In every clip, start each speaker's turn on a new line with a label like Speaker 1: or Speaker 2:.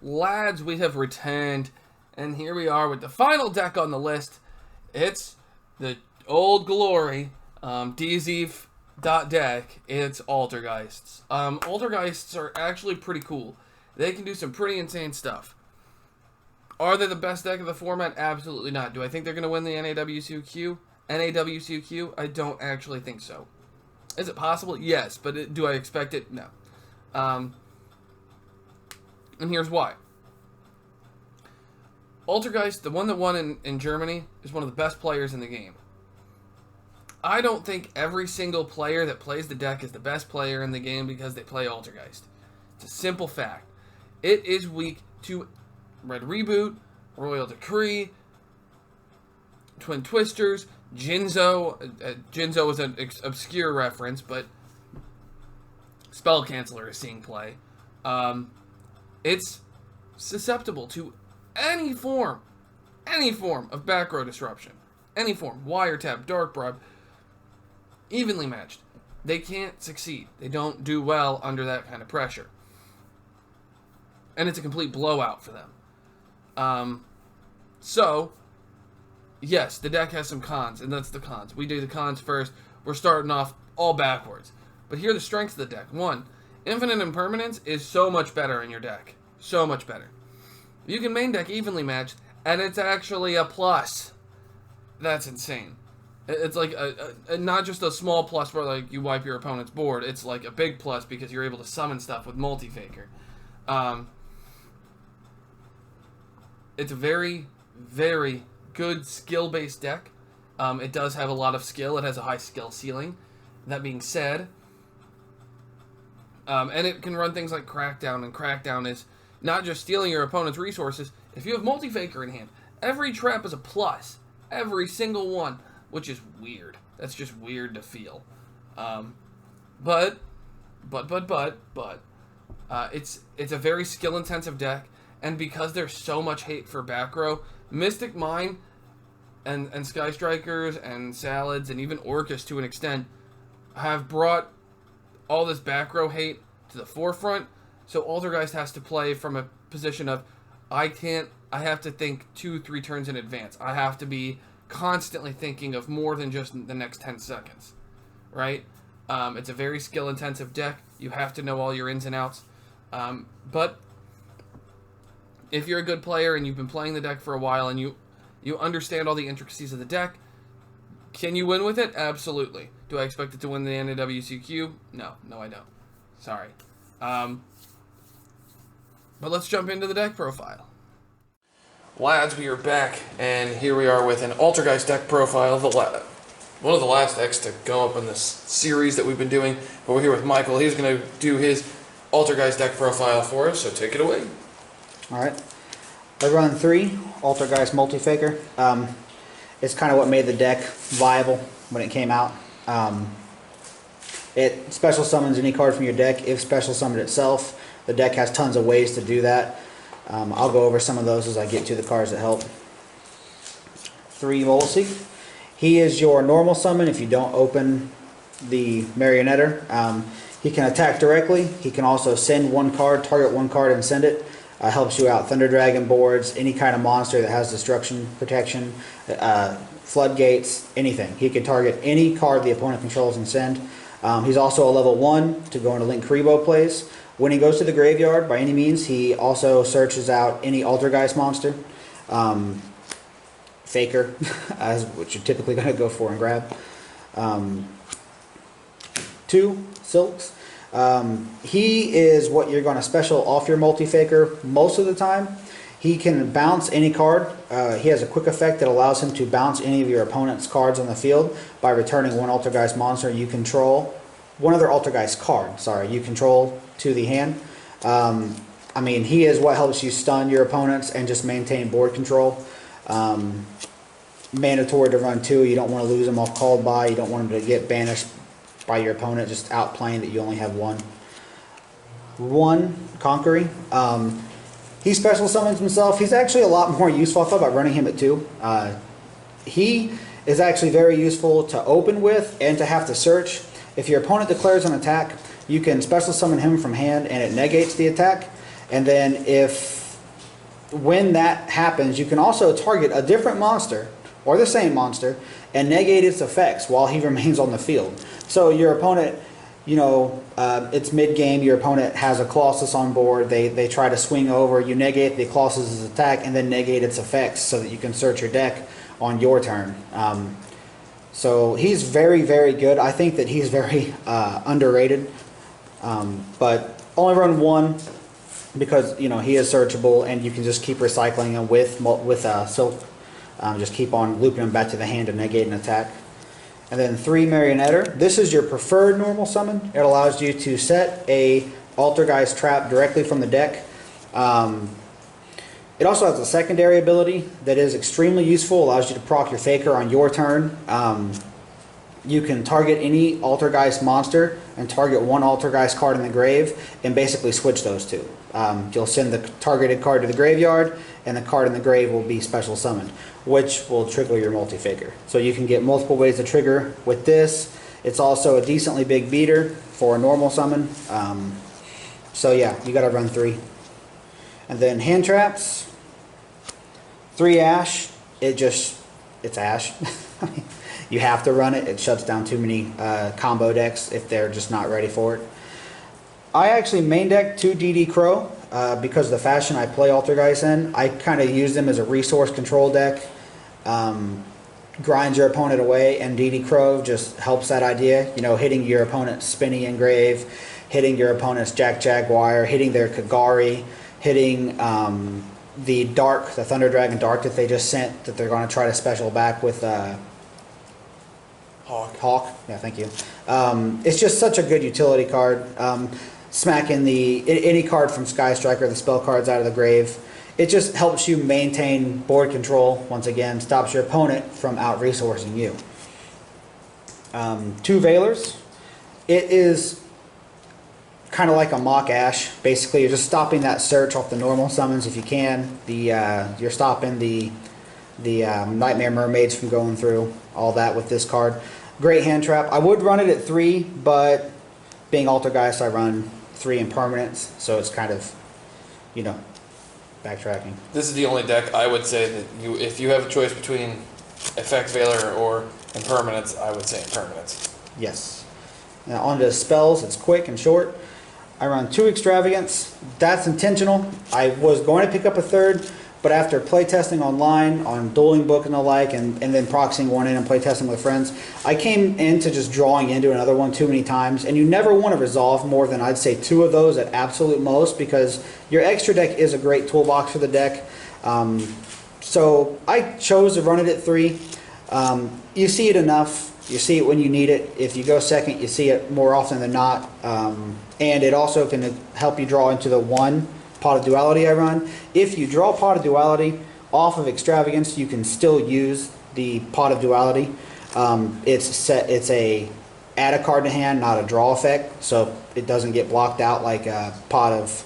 Speaker 1: Lads, we have returned, and here we are with the final deck on the list. It's the old glory, deck. It's Altergeists. Altergeists are actually pretty cool. They can do some pretty insane stuff. Are they the best deck of the format? Absolutely not. Do I think they're going to win the NAWCQ? I don't actually think so. Is it possible? Yes, but do I expect it? No. And here's why. Altergeist, the one that won in Germany, is one of the best players in the game. I don't think every single player that plays the deck is the best player in the game because they play Altergeist. It's a simple fact. It is weak to Red Reboot, Royal Decree, Twin Twisters, Jinzo. Jinzo is an obscure reference, but Spell Canceller is seeing play. It's susceptible to any form of back row disruption. Any form. Wiretap, Dark Bribe, evenly matched. They can't succeed. They don't do well under that kind of pressure. And it's a complete blowout for them. So, yes, the deck has some cons, and that's the cons. We do the cons first. We're starting off all backwards. But here are the strengths of the deck. One, Infinite Impermanence is so much better in your deck. So much better. You can main deck evenly matched, and it's actually a plus. That's insane. It's like not just a small plus where like you wipe your opponent's board. It's like a big plus because you're able to summon stuff with Multi-Faker. It's a very, very good skill-based deck. It does have a lot of skill. It has a high skill ceiling. That being said, and it can run things like Crackdown, and Crackdown is not just stealing your opponent's resources. If you have Multi-Faker in hand, every trap is a plus. Every single one, which is weird. That's just weird to feel. But it's a very skill-intensive deck, and because there's so much hate for back row, Mystic Mine and Sky Strikers and Salads and even Orcus to an extent have brought all this back row hate to the forefront. So Altergeist has to play from a position of I have to think 2-3 turns in advance. I have to be constantly thinking of more than just the next 10 seconds, right? It's a very skill-intensive deck. You have to know all your ins and outs. But if you're a good player and you've been playing the deck for a while and you understand all the intricacies of the deck, can you win with it? Absolutely. Do I expect it to win the NAWCQ? No, I don't. Sorry. But let's jump into the deck profile. Lads, we are back, and here we are with an Altergeist deck profile, one of the last decks to go up in this series that we've been doing. But we're here with Michael. He's going to do his Altergeist deck profile for us, so take it away.
Speaker 2: Alright. I run 3 Altergeist Multi-Faker. It's kind of what made the deck viable when it came out. It special summons any card from your deck if special summoned itself. The deck has tons of ways to do that. I'll go over some of those as I get to the cards that help. 3 Volseek. He is your normal summon if you don't open the Marionetter. He can attack directly. He can also send one card, target one card and send it. Helps you out Thunder Dragon boards, any kind of monster that has destruction protection, floodgates, anything. He can target any card the opponent controls and send. He's also a level 1 to go into Link Kuriboh plays. When he goes to the graveyard, by any means, he also searches out any Altergeist monster. Faker, which you're typically going to go for and grab. 2 Silks. He is what you're going to special off your Multi-Faker most of the time. He can bounce any card. He has a quick effect that allows him to bounce any of your opponent's cards on the field by returning one Altergeist monster you control. One other Altergeist card, sorry, you control to the hand. I mean, he is what helps you stun your opponents and just maintain board control. Mandatory to run 2. You don't want to lose him off called by. You don't want him to get banished by your opponent, just outplaying that you only have 1. 1 Conquering. He special summons himself. He's actually a lot more useful. I thought about running him at 2. He is actually very useful to open with and to have to search. If your opponent declares an attack, you can special summon him from hand and it negates the attack. And then if when that happens, you can also target a different monster or the same monster and negate its effects while he remains on the field. So your opponent, you know, it's mid-game, your opponent has a Colossus on board, they try to swing over, you negate the Colossus's attack and then negate its effects so that you can search your deck on your turn. So he's very, very good. I think that he's very underrated, but only run one because, you know, he is searchable and you can just keep recycling him with Silk. Just keep on looping him back to the hand to negate an attack. And then 3 Marionetter. This is your preferred normal summon. It allows you to set a Altergeist trap directly from the deck. It also has a secondary ability that is extremely useful. Allows you to proc your Faker on your turn. You can target any Altergeist monster and target one Altergeist card in the grave and basically switch those two. You'll send the targeted card to the graveyard and the card in the grave will be special summoned, which will trigger your multi-faker. So you can get multiple ways to trigger with this. It's also a decently big beater for a normal summon. So yeah, you gotta run 3. And then hand traps, 3 Ash. It's Ash. You have to run it. It shuts down too many combo decks if they're just not ready for it. I actually main deck 2 DD Crow because of the fashion I play Altergeist in. I kind of use them as a resource control deck. Grind your opponent away, and DD Crow just helps that idea. You know, hitting your opponent's Spinny Engrave, hitting your opponent's Jack Jaguar, hitting their Kagari, hitting the Thunder Dragon Dark that they just sent that they're going to try to special back with Hawk. Yeah, thank you. It's just such a good utility card. Smacking any card from Sky Striker, the spell cards out of the grave. It just helps you maintain board control. Once again, stops your opponent from out resourcing you. 2 Veilers. It is kind of like a mock Ash. Basically, you're just stopping that search off the normal summons if you can. You're stopping the Nightmare Mermaids from going through all that with this card. Great hand trap. I would run it at 3, but being Altergeist, I run 3 impermanents, so it's kind of, you know, backtracking.
Speaker 1: This is the only deck I would say that if you have a choice between Effect Veiler or Impermanence, I would say Impermanence.
Speaker 2: Yes. Now on to spells. It's quick and short. I run 2 Extravagance. That's intentional. I was going to pick up a 3rd, but after playtesting online, on Dueling Book and the like, and then proxying one in and playtesting with friends, I came into just drawing into another one too many times, and you never want to resolve more than, I'd say, 2 of those at absolute most, because your extra deck is a great toolbox for the deck. So I chose to run it at 3. You see it enough. You see it when you need it. If you go second, you see it more often than not. And it also can help you draw into the 1 Pot of Duality I run. If you draw Pot of Duality off of Extravagance, you can still use the Pot of Duality. It's a add a card to hand, not a draw effect, so it doesn't get blocked out like a Pot of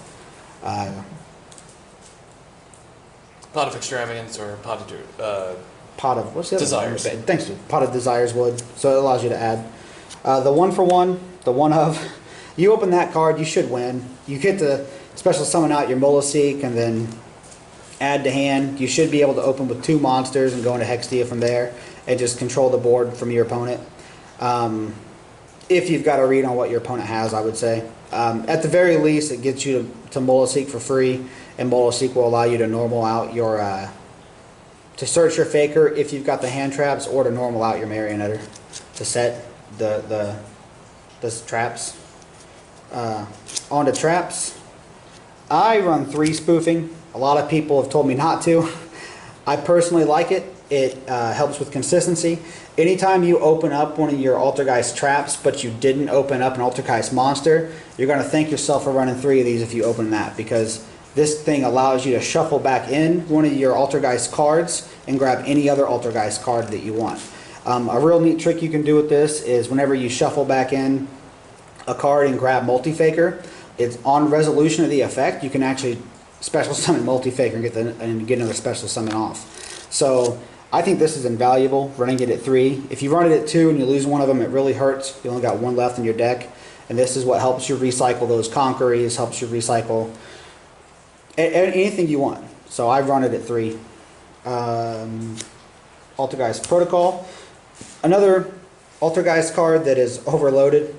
Speaker 1: Extravagance or Pot of
Speaker 2: what's the other
Speaker 1: Desires.
Speaker 2: one? Thanks, Pot of Desires would. So it allows you to add the 1 for 1, the 1 of. You open that card, you should win. You get to special summon out your Molaseek and then add to hand. You should be able to open with 2 monsters and go into Hextia from there and just control the board from your opponent. If you've got a read on what your opponent has, I would say. At the very least, it gets you to Molaseek for free, and Molaseek will allow you to normal out your to search your Faker if you've got the hand traps, or to normal out your Marionetter to set the traps. On to traps. I run 3 spoofing. A lot of people have told me not to. I personally like it. It helps with consistency. Anytime you open up one of your Altergeist traps, but you didn't open up an Altergeist monster, you're going to thank yourself for running 3 of these if you open that, because this thing allows you to shuffle back in one of your Altergeist cards and grab any other Altergeist card that you want. A real neat trick you can do with this is whenever you shuffle back in a card and grab Multi-Faker, it's on resolution of the effect, you can actually special summon Multi-Faker and get another special summon off. So I think this is invaluable, running it at 3. If you run it at 2 and you lose one of them, it really hurts. You only got 1 left in your deck, and this is what helps you recycle those Conqueries, helps you recycle anything you want. So I run it at 3. Altergeist Protocol. Another Altergeist card that is overloaded.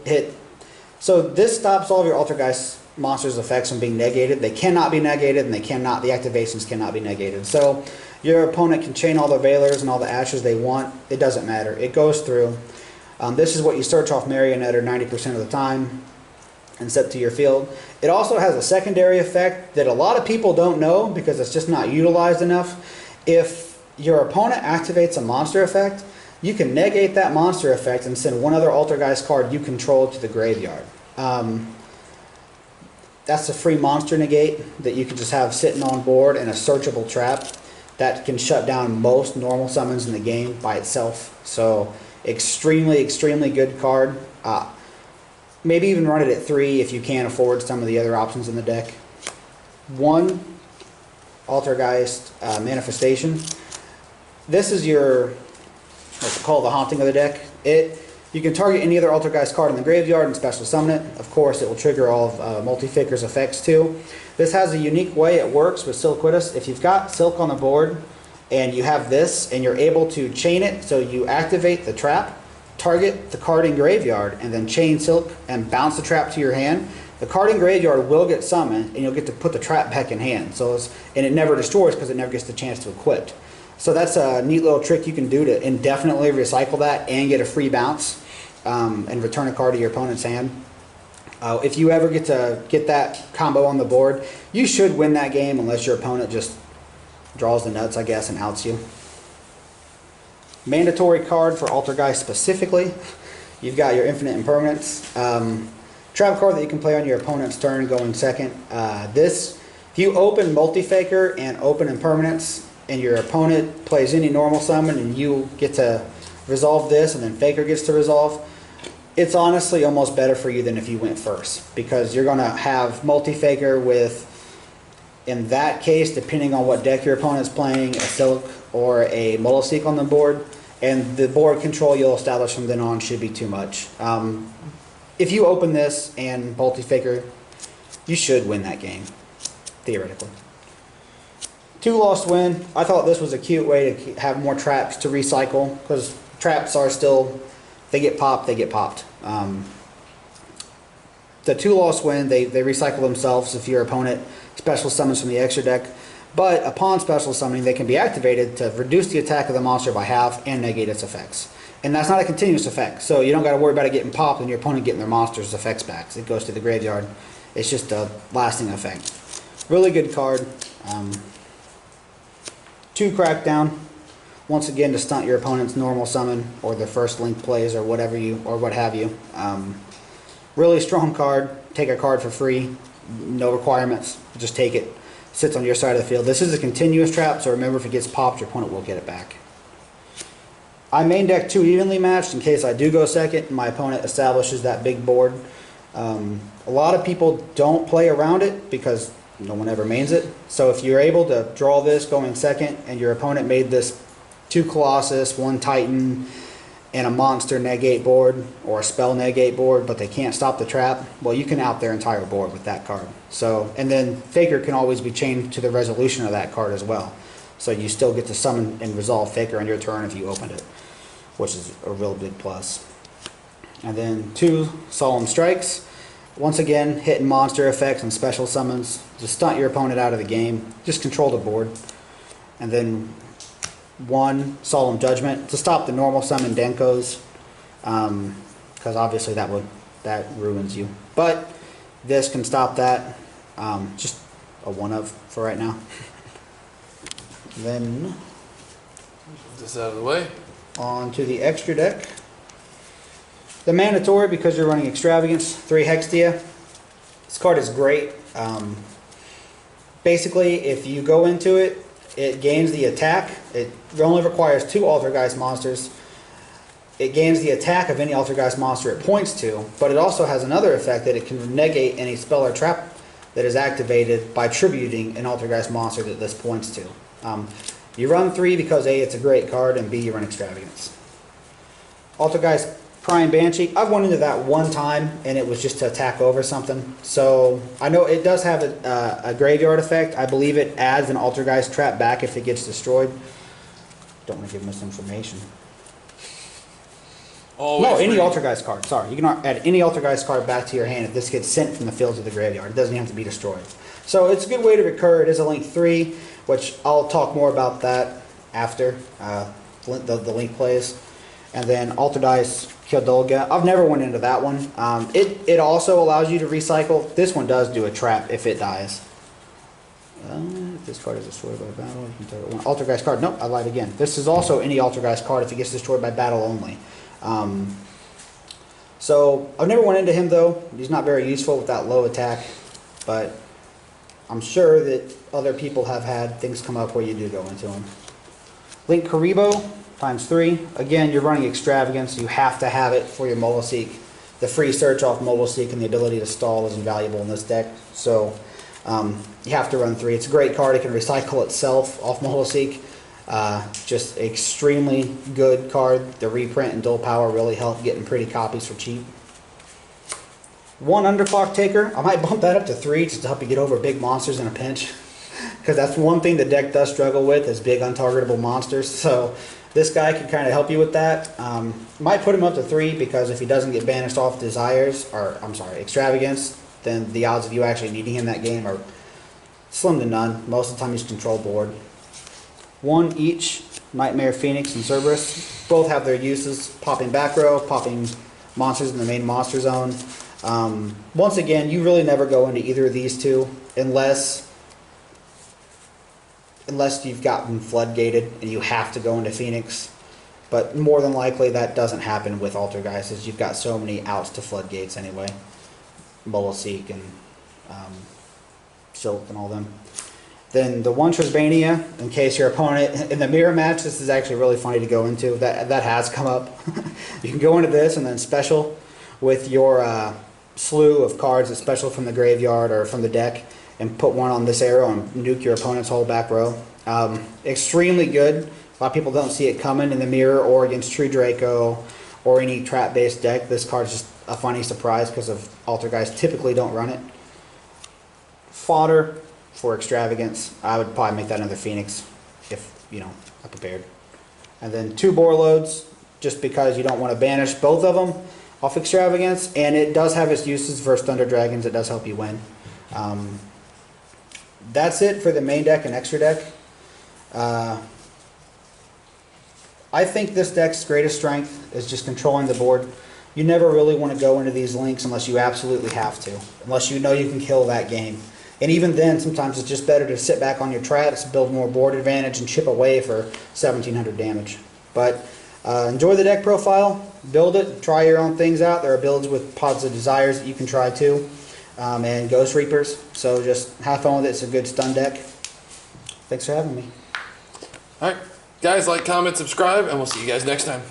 Speaker 2: So this stops all of your Altergeist monsters' effects from being negated. They cannot be negated, and the activations cannot be negated. So your opponent can chain all the Veilers and all the Ashes they want. It doesn't matter. It goes through. This is what you search off Marionette 90% of the time and set to your field. It also has a secondary effect that a lot of people don't know because it's just not utilized enough. If your opponent activates a monster effect, you can negate that monster effect and send one other Altergeist card you control to the graveyard. That's a free monster negate that you can just have sitting on board and a searchable trap that can shut down most normal summons in the game by itself. So extremely, extremely good card. Maybe even run it at 3 if you can't afford some of the other options in the deck. 1 Altergeist Manifestation. This is your, what's called the haunting of the deck. You can target any other Altergeist card in the graveyard and special summon it. Of course, it will trigger all of Multi-Faker's effects too. This has a unique way it works with Silquitus. If you've got Silk on the board and you have this and you're able to chain it, so you activate the trap, target the card in graveyard, and then chain Silk and bounce the trap to your hand, the card in graveyard will get summoned and you'll get to put the trap back in hand. And it never destroys because it never gets the chance to equip. So that's a neat little trick you can do to indefinitely recycle that and get a free bounce and return a card to your opponent's hand. If you ever get to get that combo on the board, you should win that game unless your opponent just draws the nuts, I guess, and outs you. Mandatory card for Altergeist specifically. You've got your Infinite Impermanence. Trap card that you can play on your opponent's turn going second. If you open Multi-Faker and open Impermanence, and your opponent plays any normal summon and you get to resolve this and then Faker gets to resolve, it's honestly almost better for you than if you went first, because you're going to have Multi-Faker with, in that case, depending on what deck your opponent's playing, a Silk or a Moloseek on the board, and the board control you'll establish from then on should be too much. If you open this and Multi-Faker, you should win that game, theoretically. 2 Lost Win. I thought this was a cute way to have more traps to recycle, because traps are still, they get popped, they get popped. The 2 Lost Win, they recycle themselves if your opponent special summons from the extra deck, but upon special summoning they can be activated to reduce the attack of the monster by half and negate its effects. And that's not a continuous effect, so you don't got to worry about it getting popped and your opponent getting their monster's effects back. It goes to the graveyard. It's just a lasting effect. Really good card. 2 Crackdown, once again to stunt your opponent's normal summon or their first link plays or what have you. Really strong card. Take a card for free, no requirements. Just take it. Sits on your side of the field. This is a continuous trap, so remember, if it gets popped, your opponent will get it back. I main deck 2 evenly matched in case I do go second and my opponent establishes that big board. A lot of people don't play around it because no one ever mains it. So if you're able to draw this going second and your opponent made this 2 Colossus, 1 Titan, and a monster negate board or a spell negate board, but they can't stop the trap, well, you can out their entire board with that card. So, and then Faker can always be chained to the resolution of that card as well. So you still get to summon and resolve Faker on your turn if you opened it, which is a real big plus. And then 2 Solemn Strikes. Once again, hitting monster effects and special summons. Just stunt your opponent out of the game. Just control the board. And then 1 Solemn Judgment to stop the normal summon Denkos. Because obviously that ruins you. But this can stop that. Just a 1-of for right now. Then
Speaker 1: Get this out of the way.
Speaker 2: on to the extra deck. The mandatory, because you're running Extravagance, 3 Hextia. This card is great. Basically, if you go into it, it gains the attack. It only requires 2 Altergeist monsters. It gains the attack of any Altergeist monster it points to, but it also has another effect that it can negate any spell or trap that is activated by tributing an Altergeist monster that this points to. You run 3 because A, it's a great card, and B, you run Extravagance. Altergeist Prime Banshee. I've went into that one time, and it was just to attack over something. So I know it does have a graveyard effect. I believe it adds an Altergeist trap back if it gets destroyed. Don't want to give misinformation. No, any Altergeist card. Sorry, you can add any Altergeist card back to your hand if this gets sent from the field to the graveyard. It doesn't have to be destroyed. So it's a good way to recur. It is a Link 3, which I'll talk more about that after the Link plays. And then Altergeist Kildolga. I've never went into that one. It also allows you to recycle. This one does do a trap if it dies. If this card is destroyed by battle, you can target one Altergeist card. Nope, I lied again. This is also any Altergeist card if it gets destroyed by battle only. So I've never went into him though. He's not very useful with that low attack, but I'm sure that other people have had things come up where you do go into him. Link Karibo ×3. Again, you're running Extravagance. You have to have it for your Moloseek. The free search off Moloseek and the ability to stall is invaluable in this deck. So you have to run 3. It's a great card. It can recycle itself off Moloseek. Just extremely good card. The reprint and dual power really help getting pretty copies for cheap. 1 Underclock Taker. I might bump that up to 3 just to help you get over big monsters in a pinch. Because that's one thing the deck does struggle with is big untargetable monsters. So this guy can kind of help you with that. Might put him up to 3 because if he doesn't get banished off Desires, or I'm sorry, Extravagance, then the odds of you actually needing him that game are slim to none. Most of the time he's control board. 1 each, Nightmare Phoenix and Cerberus. Both have their uses, popping back row, popping monsters in the main monster zone. Once again, you really never go into either of these two unless you've gotten floodgated and you have to go into Phoenix. But more than likely that doesn't happen with Altergeist, as you've got so many outs to floodgates anyway. Moloseek and Silk and all them. Then the 1 Trisbania, in case your opponent, in the mirror match, this is actually really funny to go into. That has come up. You can go into this and then special with your slew of cards that's special from the graveyard or from the deck, and put 1 on this arrow and nuke your opponent's whole back row. Extremely good. A lot of people don't see it coming in the mirror or against True Draco or any trap-based deck. This card's just a funny surprise because of Altergeist typically don't run it. Fodder for Extravagance. I would probably make that another Phoenix if, I prepared. And then 2 Borloads, just because you don't want to banish both of them off Extravagance, and it does have its uses versus Thunder Dragons. It does help you win. That's it for the main deck and extra deck. I think this deck's greatest strength is just controlling the board. You never really want to go into these links unless you absolutely have to, unless you know you can kill that game. And even then, sometimes it's just better to sit back on your traps, build more board advantage, and chip away for 1700 damage. But enjoy the deck profile, build it, try your own things out. There are builds with Pods of Desires that you can try too, and Ghost Reapers. So just have fun with it. It's a good stun deck. Thanks for having me.
Speaker 1: All right, guys, like, comment, subscribe, and we'll see you guys next time.